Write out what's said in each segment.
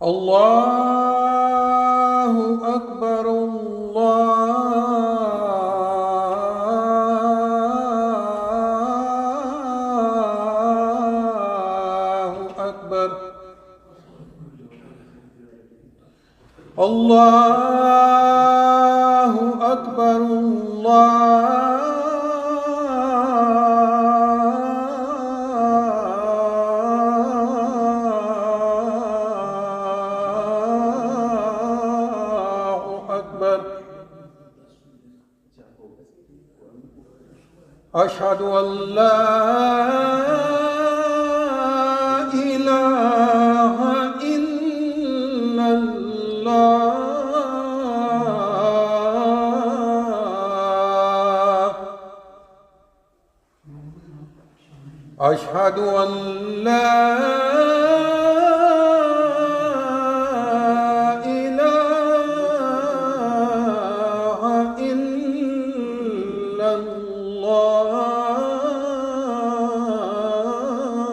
الله أكبر الله أكبر الله أكبر أشهد أن لا إله إلا الله أشهد أن لا إله إلا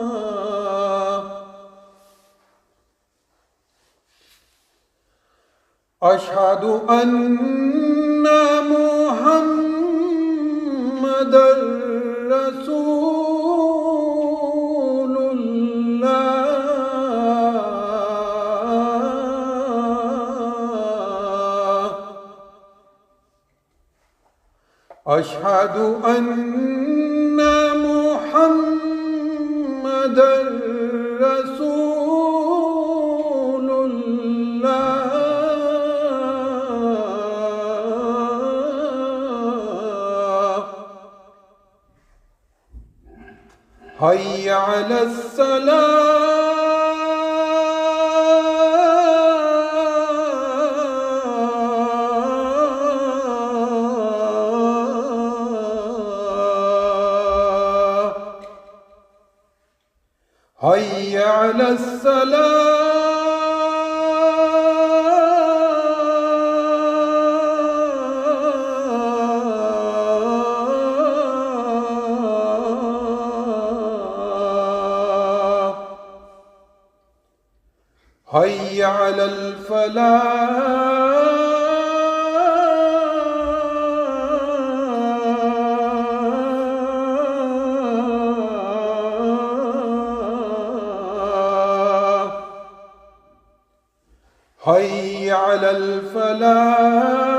الله أشهد أن محمدًا رسول الله أشهد أن محمدًا رسول الله حي على الصلاة حي على الصلاة حي على الفلاح حي على الفلاح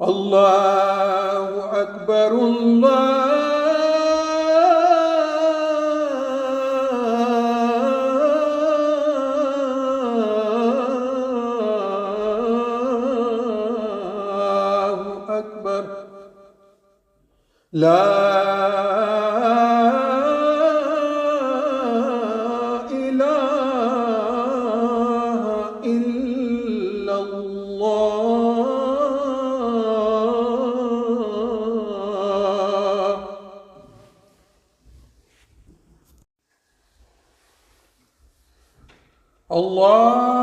الله أكبر الله أكبر لا إله إلا الله الله